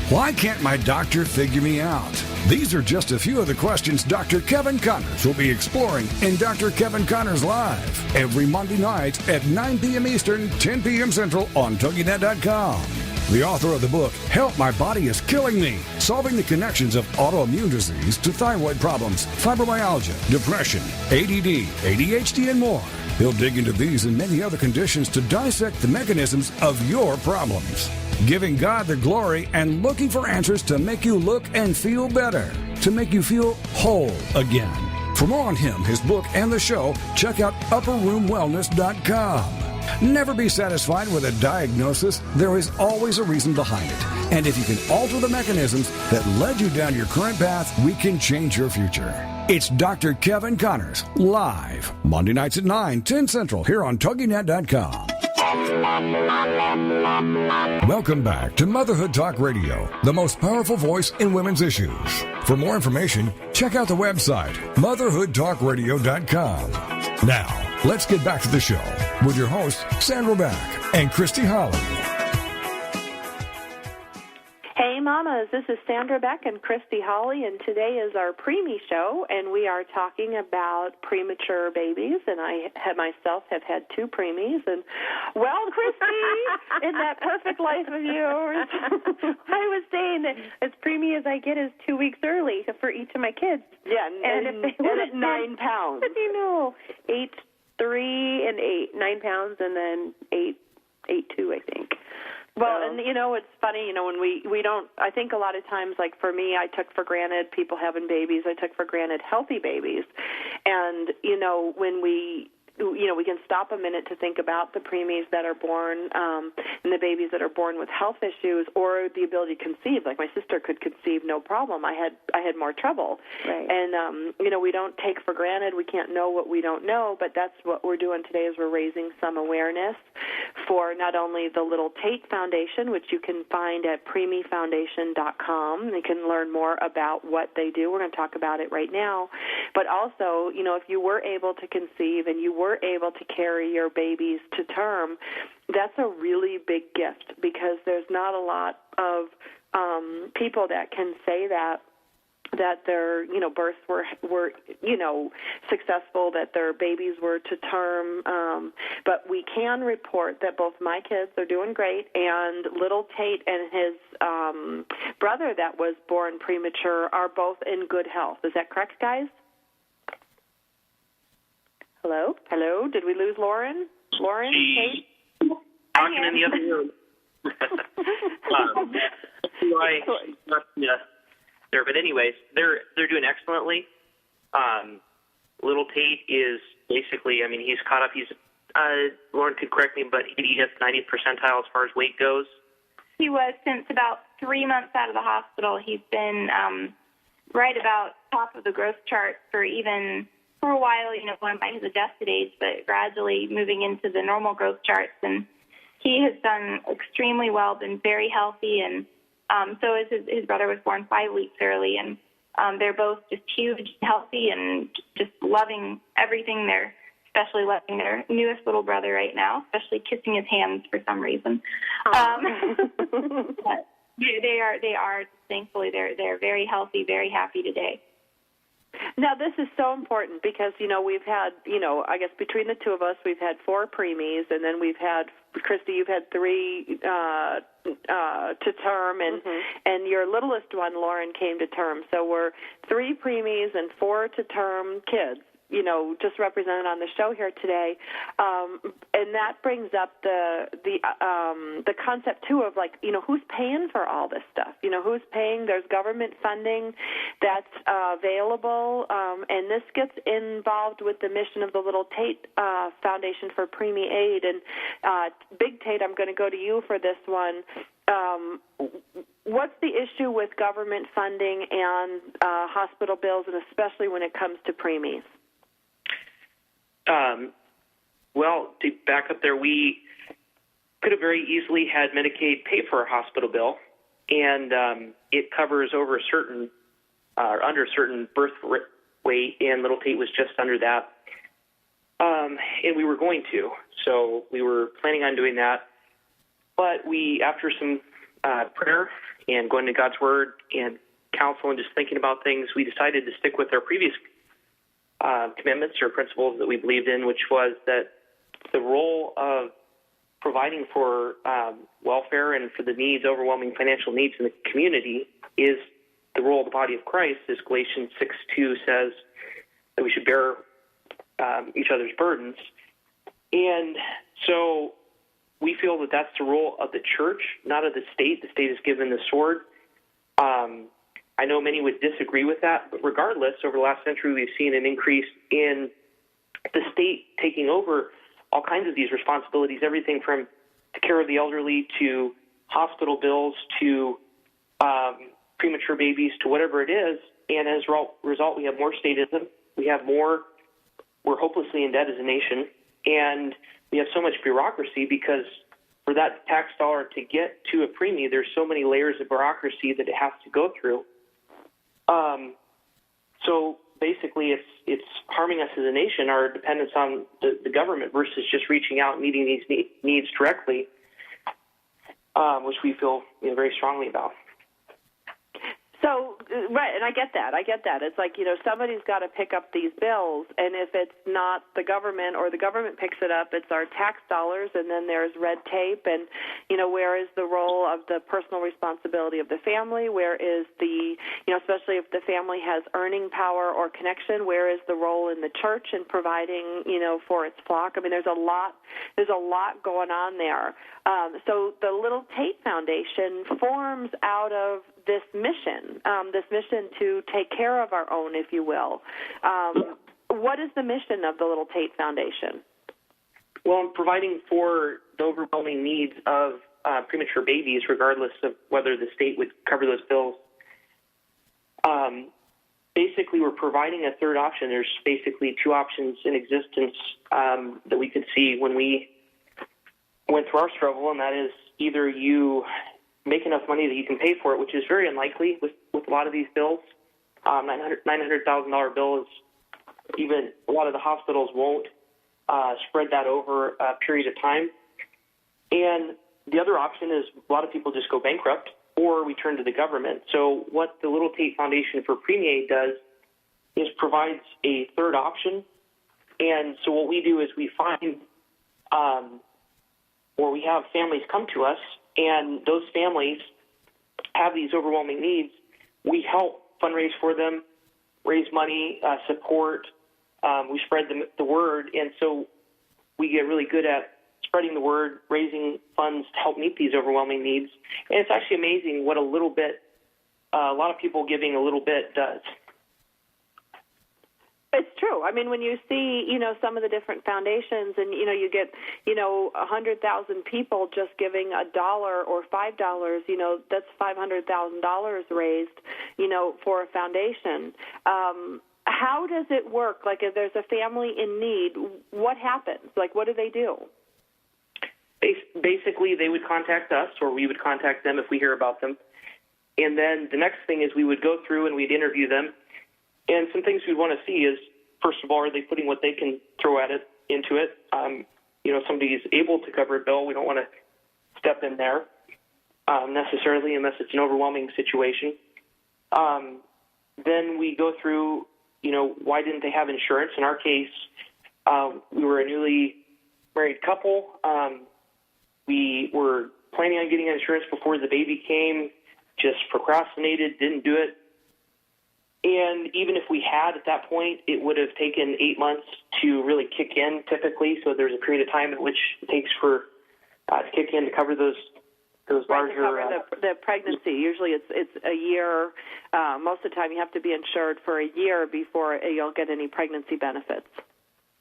Why can't my doctor figure me out? These are just a few of the questions Dr. Kevin Connors will be exploring in Dr. Kevin Connors Live every Monday night at 9 p.m. Eastern, 10 p.m. Central on TogiNet.com. The author of the book, Help My Body Is Killing Me, solving the connections of autoimmune disease to thyroid problems, fibromyalgia, depression, ADD, ADHD, and more. He'll dig into these and many other conditions to dissect the mechanisms of your problems, giving God the glory and looking for answers to make you look and feel better, to make you feel whole again. For more on him, his book, and the show, check out upperroomwellness.com. Never be satisfied with a diagnosis. There is always a reason behind it. And if you can alter the mechanisms that led you down your current path, we can change your future. It's Dr. Kevin Connors, live, Monday nights at 9, 10 Central, here on TogiNet.com. Welcome back to Motherhood Talk Radio, the most powerful voice in women's issues. For more information, check out the website, motherhoodtalkradio.com. Now, let's get back to the show with your hosts, Sandra Beck and Christy Holly. Hey, mamas, this is Sandra Beck and Christy Holly, and today is our preemie show, and we are talking about premature babies, and I myself have had 2 preemies, and, well, Christy, in that perfect life of yours, I was saying that as preemie as I get is 2 weeks early for each of my kids. Yeah, and if they would at 9 pounds. You know, 8'3" and 9 pounds, and then 8'2", I think. Well, and, you know, it's funny, you know, when we don't, I think a lot of times, like for me, I took for granted people having babies. I took for granted healthy babies. And, you know, when we can stop a minute to think about the preemies that are born and the babies that are born with health issues or the ability to conceive. Like my sister could conceive no problem. I had more trouble. Right. And, you know, we don't take for granted. We can't know what we don't know, but that's what we're doing today is we're raising some awareness for not only the Little Tait Foundation, which you can find at preemiefoundation.com. You can learn more about what they do. We're going to talk about it right now. But also, you know, if you were able to conceive and you were able to carry your babies to term, that's a really big gift because there's not a lot of people that can say that their, you know, births were you know, successful, that their babies were to term. But we can report that both my kids are doing great, and Little Tait and his brother that was born premature are both in good health. Is that correct, guys? Hello? Hello? Did we lose Lauren? Lauren? Tait? Talking in the other room. There, but anyways, they're doing excellently. Little Tait is basically, I mean, he's caught up. He's Lauren could correct me, but he has 90th percentile as far as weight goes. He was since about 3 months out of the hospital. He's been right about top of the growth chart for a while, you know, going by his adjusted age, but gradually moving into the normal growth charts. And he has done extremely well, been very healthy, and so is his brother was born 5 weeks early, and they're both just huge, healthy, and just loving everything. They're especially loving their newest little brother right now, especially kissing his hands for some reason. But they are thankfully they're very healthy, very happy today. Now, this is so important because, you know, we've had, you know, I guess between the two of us, we've had 4 preemies, and then we've had, Christy, you've had 3 to term, and your littlest one, Lauren, came to term. So we're 3 preemies and 4 to term kids, you know, just represented on the show here today. And that brings up the concept, too, of, like, you know, who's paying for all this stuff? You know, who's paying? There's government funding that's available, and this gets involved with the mission of the Little Tait Foundation for Preemie Aid. And Big Tait, I'm going to go to you for this one. What's the issue with government funding and hospital bills, and especially when it comes to preemies? Well, to back up there, we could have very easily had Medicaid pay for a hospital bill, and it covers over a certain, under a certain birth weight, and Little Tait was just under that. And we were going to, so we were planning on doing that. But we, after some prayer and going to God's Word and counsel and just thinking about things, we decided to stick with our previous commitments or principles that we believed in, which was that the role of providing for welfare and for the needs, overwhelming financial needs in the community is the role of the body of Christ, as Galatians 6:2 says that we should bear each other's burdens. And so we feel that that's the role of the church, not of the state. The state is given the sword. I know many would disagree with that, but regardless, over the last century, we've seen an increase in the state taking over all kinds of these responsibilities, everything from the care of the elderly to hospital bills to premature babies to whatever it is. And as a result, we have more statism. We're hopelessly in debt as a nation. And we have so much bureaucracy because for that tax dollar to get to a preemie, there's so many layers of bureaucracy that it has to go through. So basically, it's harming us as a nation, our dependence on the government versus just reaching out and meeting these needs directly, which we feel very strongly about. So, right, and I get that. It's like, somebody's got to pick up these bills, and if it's not the government or the government picks it up, it's our tax dollars, and then there's red tape, and, where is the role of the personal responsibility of the family? Where is the, especially if the family has earning power or connection, where is the role in the church in providing, for its flock? I mean, there's a lot going on there. So the Little Tait Foundation forms out of this mission to take care of our own, if you will. What is the mission of the Little Tait Foundation? Well, providing for the overwhelming needs of premature babies, regardless of whether the state would cover those bills. Basically, we're providing a third option. There's basically two options in existence that we could see when we went through our struggle, and that is either you make enough money that you can pay for it, which is very unlikely with a lot of these bills. $900,000 bill is even a lot of the hospitals won't spread that over a period of time. And the other option is a lot of people just go bankrupt or we turn to the government. So what the Little Tait Foundation for Preemie does is provides a third option. And so what we do is we find or we have families come to us, and those families have these overwhelming needs. We help fundraise for them, raise money, support. We spread the word, and so we get really good at spreading the word, raising funds to help meet these overwhelming needs. And it's actually amazing what a lot of people giving a little bit does. It's true. I mean, when you see, some of the different foundations and, you get, 100,000 people just giving $1 or $5, that's $500,000 raised, for a foundation. How does it work? Like, if there's a family in need, what happens? Like, what do they do? Basically, they would contact us or we would contact them if we hear about them. And then the next thing is we would go through and we'd interview them. And some things we'd want to see is, first of all, are they putting what they can throw at it into it? Somebody is able to cover a bill. We don't want to step in there necessarily unless it's an overwhelming situation. Then we go through, why didn't they have insurance? In our case, we were a newly married couple. We were planning on getting insurance before the baby came, just procrastinated, didn't do it. And even if we had at that point, it would have taken 8 months to really kick in typically. So there's a period of time in which it takes for to kick in to cover those larger. To cover the pregnancy. Usually it's a year. Most of the time you have to be insured for a year before you'll get any pregnancy benefits.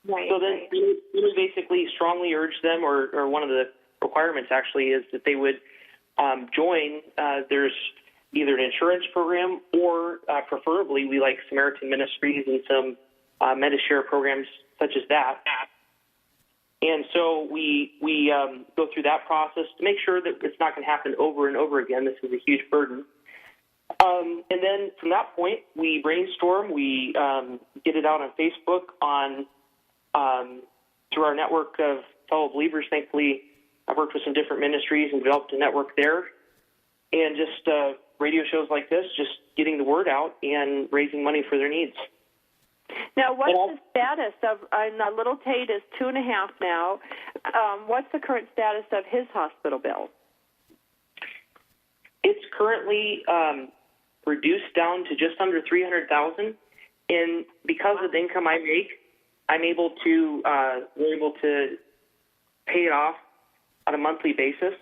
Right. So then we basically strongly urge them, or one of the requirements actually is that they would join. There's either an insurance program or preferably we like Samaritan Ministries and some Medishare programs such as that. And so we go through that process to make sure that it's not going to happen over and over again. This is a huge burden. And then from that point, we brainstorm. We get it out on Facebook, through our network of fellow believers. Thankfully, I've worked with some different ministries and developed a network there. And just radio shows like this, just getting the word out and raising money for their needs. Now, what's the status of Little Tait is 2.5 now. What's the current status of his hospital bill? It's currently reduced down to just under $300,000, and because of the income I make, we're able to pay it off on a monthly basis,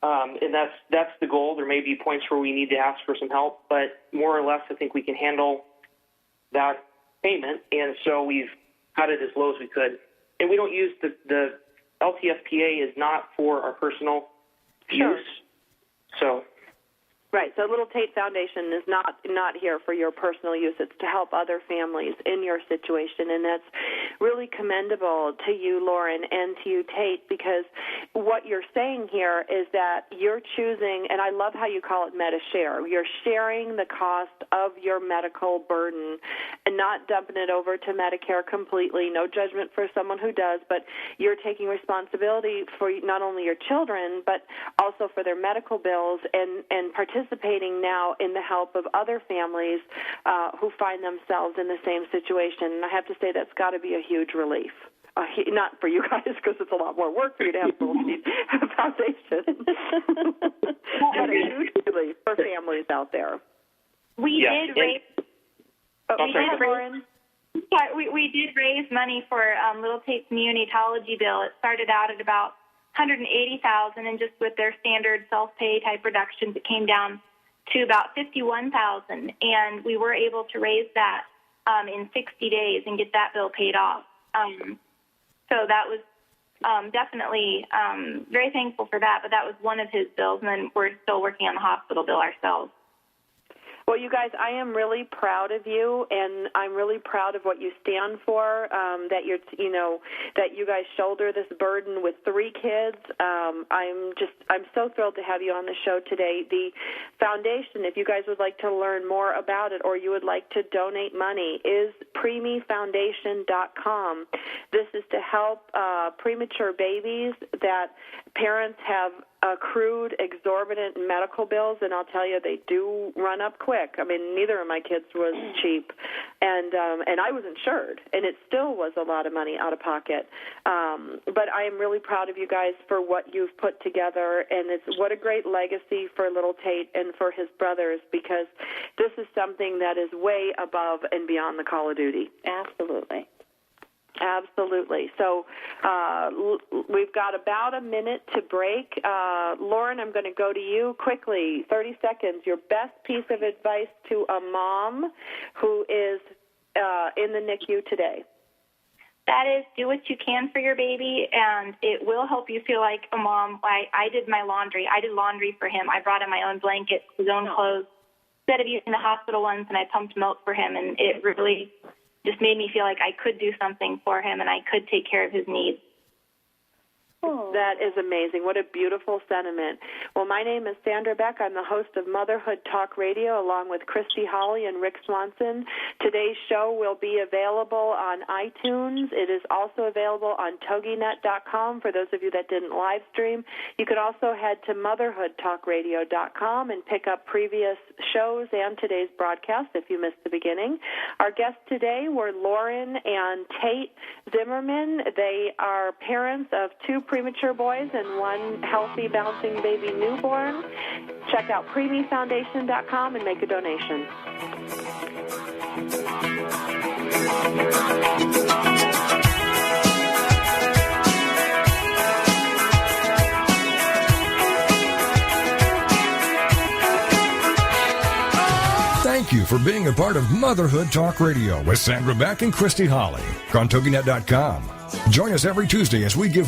and that's the goal. There may be points where we need to ask for some help, but more or less, I think we can handle that payment, and so we've got it as low as we could. And we don't use the LTFPA is not for our personal use, so. Right, so Little Tait Foundation is not here for your personal use. It's to help other families in your situation, and that's really commendable to you, Lauren, and to you, Tait, because what you're saying here is that you're choosing, and I love how you call it meta-share. You're sharing the cost of your medical burden and not dumping it over to Medicare completely. No judgment for someone who does, but you're taking responsibility for not only your children, but also for their medical bills and participating now in the help of other families who find themselves in the same situation. And I have to say that's got to be a huge relief. Not for you guys, because it's a lot more work for you to have a Little Tait Foundation. But a huge relief for families out there. We did raise money for Little Tait's neonatology bill. It started out at about $180,000, and just with their standard self-pay type reductions, it came down to about $51,000, and we were able to raise that in 60 days and get that bill paid off. So that was definitely very thankful for that, but that was one of his bills, and then we're still working on the hospital bill ourselves. Well, you guys, I am really proud of you, and I'm really proud of what you stand for. That you guys shoulder this burden with 3 kids. I'm so thrilled to have you on the show today. The foundation, if you guys would like to learn more about it or you would like to donate money, is preemiefoundation.com. This is to help premature babies that parents have accrued exorbitant medical bills, and I'll tell you, they do run up quick. I mean, neither of my kids was cheap, and I was insured, and it still was a lot of money out of pocket. But I am really proud of you guys for what you've put together, and what a great legacy for Little Tait and for his brothers, because this is something that is way above and beyond the call of duty. Absolutely. Absolutely. So we've got about a minute to break. Lauren, I'm going to go to you quickly, 30 seconds. Your best piece of advice to a mom who is in the NICU today. That is, do what you can for your baby, and it will help you feel like a mom. I did my laundry. I did laundry for him. I brought in my own blankets, his own clothes, instead of using the hospital ones, and I pumped milk for him, and it really just made me feel like I could do something for him and I could take care of his needs. Oh. That is amazing. What a beautiful sentiment. Well, my name is Sandra Beck. I'm the host of Motherhood Talk Radio along with Christy Holly and Rick Swanson. Today's show will be available on iTunes. It is also available on TogiNet.com for those of you that didn't live stream. You can also head to MotherhoodTalkRadio.com and pick up previous shows and today's broadcast if you missed the beginning. Our guests today were Lauren and Tait Zimmerman. They are parents of 2 premature boys and 1 healthy, bouncing baby newborn. Check out preemiefoundation.com and make a donation. Thank you for being a part of Motherhood Talk Radio with Sandra Beck and Christy Holly on TogiNet.com. Join us every Tuesday as we give